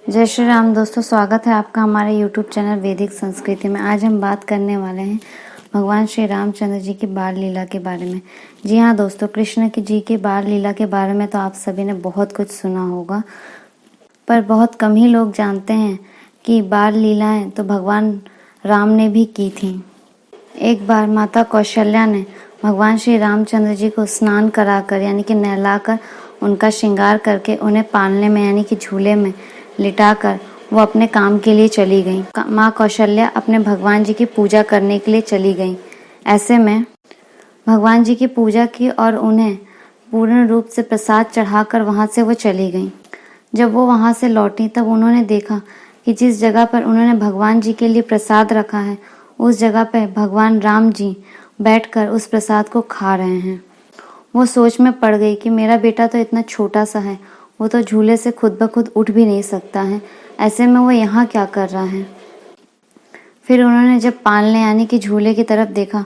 जय श्री राम दोस्तों, स्वागत है आपका हमारे YouTube चैनल वैदिक संस्कृति में। आज हम बात करने वाले हैं भगवान श्री रामचंद्र जी की बाल लीला के बारे में। जी हाँ दोस्तों, कृष्ण जी की बाल लीला के बारे में तो आप सभी ने बहुत कुछ सुना होगा, पर बहुत कम ही लोग जानते हैं कि बाल लीलाएं तो भगवान राम ने भी की थी। एक बार माता कौशल्या ने भगवान श्री रामचंद्र जी को स्नान कराकर यानी कि नहलाकर उनका श्रृंगार करके उन्हें पालने में यानी कि झूले में लिटाकर वो अपने काम के लिए चली गई। माँ कौशल्या अपने भगवान जी की पूजा करने के लिए चली गई। ऐसे में भगवान जी की पूजा की और उन्हें पूर्ण रूप से प्रसाद चढ़ाकर वहां से वो चली गई। जब वो वहां से लौटी तब उन्होंने देखा कि जिस जगह पर उन्होंने भगवान जी के लिए प्रसाद रखा है उस जगह पर भगवान राम जी बैठकर उस प्रसाद को खा रहे हैं। वो सोच में पड़ गई कि मेरा बेटा तो इतना छोटा सा है, वो तो झूले से खुद ब खुद उठ भी नहीं सकता है, ऐसे में वो यहाँ क्या कर रहा है। फिर उन्होंने जब पालने यानी कि झूले की तरफ देखा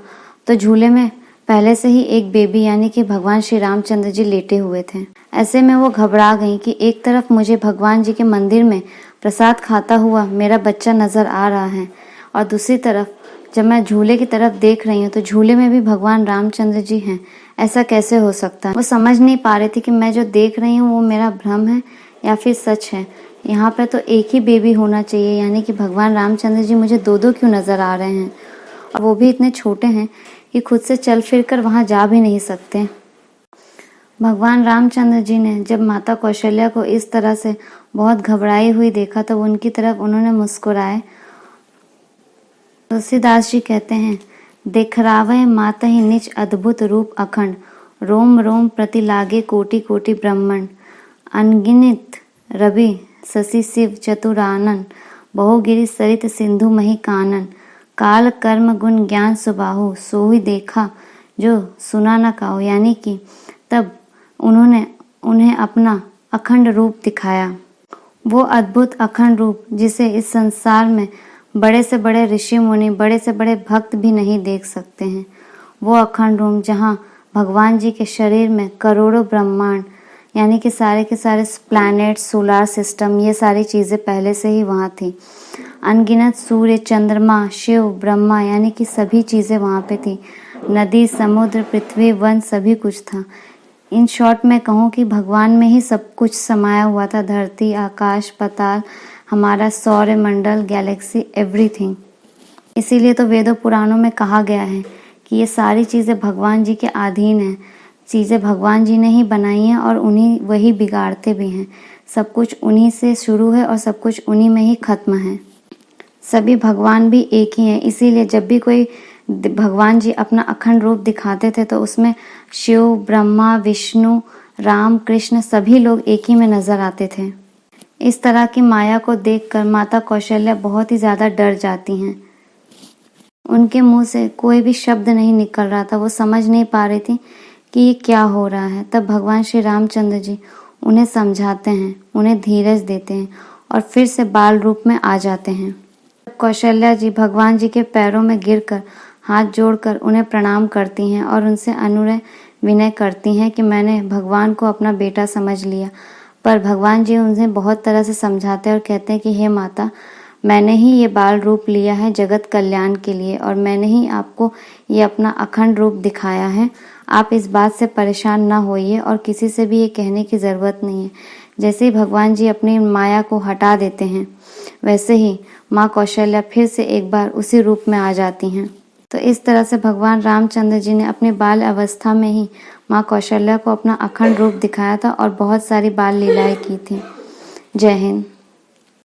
तो झूले में पहले से ही एक बेबी यानी कि भगवान श्री रामचंद्र जी लेटे हुए थे। ऐसे में वो घबरा गई कि एक तरफ मुझे भगवान जी के मंदिर में प्रसाद खाता हुआ मेरा बच्चा नजर आ रहा है और दूसरी तरफ जब मैं झूले की तरफ देख रही हूँ तो झूले में भी भगवान रामचंद्र जी हैं। ऐसा कैसे हो सकता है। वो समझ नहीं पा रही थी कि मैं जो देख रही हूँ वो मेरा भ्रम है या फिर सच है। यहाँ पर तो एक ही बेबी होना चाहिए, यानी कि भगवान रामचंद्र जी मुझे दो दो क्यों नजर आ रहे हैं, और वो भी इतने छोटे हैं कि खुद से चल फिर कर वहाँ जा भी नहीं सकते। भगवान रामचंद्र जी ने जब माता कौशल्या को इस तरह से बहुत घबराई हुई देखा तो उनकी तरफ उन्होंने मुस्कुराए। तुलसीदास जी कहते हैं, देखरावै मातहि निज अद्भुत रूप अखंड, रोम रोम प्रति लागे कोटि कोटि ब्रह्मंड, अनगिनत रवि शशि शिव चतुरानन, बहुगिरि सरित सिंधु मही कानन, काल कर्म गुण ज्ञान सुबाहु, सोहि देखा जो सुना न काहू। यानी कि तब उन्होंने उन्हें अपना अखंड रूप दिखाया, वो अद्भुत अखंड रूप जिसे इस संसार में बड़े से बड़े ऋषि मुनि, बड़े से बड़े भक्त भी नहीं देख सकते हैं। वो अखंड रूप जहाँ भगवान जी के शरीर में करोड़ों ब्रह्मांड यानी कि सारे के सारे प्लैनेट, सोलार सिस्टम, ये सारी चीज़ें पहले से ही वहाँ थी। अनगिनत सूर्य, चंद्रमा, शिव, ब्रह्मा यानी कि सभी चीज़ें वहाँ पे थी। नदी, समुद्र, पृथ्वी, वन सभी कुछ था। इन शॉर्ट में कहूँ कि भगवान में ही सब कुछ समाया हुआ था। धरती, आकाश, पाताल, हमारा सौर मंडल, गैलेक्सी, एवरीथिंग। इसीलिए तो वेदों पुराणों में कहा गया है कि ये सारी चीज़ें भगवान जी के अधीन हैं। चीज़ें भगवान जी ने ही बनाई हैं और उन्हीं वही बिगाड़ते भी हैं। सब कुछ उन्हीं से शुरू है और सब कुछ उन्हीं में ही खत्म है। सभी भगवान भी एक ही हैं। इसीलिए जब भी कोई भगवान जी अपना अखंड रूप दिखाते थे तो उसमें शिव, ब्रह्मा, विष्णु, राम, कृष्ण सभी लोग एक ही में नजर आते थे। इस तरह की माया को देखकर माता कौशल्या बहुत ही ज्यादा डर जाती हैं। उनके मुंह से कोई भी शब्द नहीं निकल रहा था। वो समझ नहीं पा रही थी कि ये क्या हो रहा है। तब भगवान श्री रामचंद्र जी उन्हें समझाते हैं, उन्हें धीरज देते हैं और फिर से बाल रूप में आ जाते हैं। कौशल्या जी भगवान जी के पैरों में गिरकर हाथ जोड़कर उन्हें प्रणाम करती हैं और उनसे अनुनय विनय करती हैं कि मैंने भगवान को अपना बेटा समझ लिया। पर भगवान जी उन्हें बहुत तरह से समझाते हैं और कहते हैं कि हे माता, मैंने ही ये बाल रूप लिया है जगत कल्याण के लिए और मैंने ही आपको ये अपना अखंड रूप दिखाया है। आप इस बात से परेशान ना होइए और किसी से भी ये कहने की ज़रूरत नहीं है। जैसे ही भगवान जी अपनी माया को हटा देते हैं वैसे ही माँ कौशल्या फिर से एक बार उसी रूप में आ जाती हैं। तो इस तरह से भगवान रामचंद्र जी ने अपनी बाल अवस्था में ही माँ कौशल्या को अपना अखंड रूप दिखाया था और बहुत सारी बाल लीलाएं की थी। जय हिंद।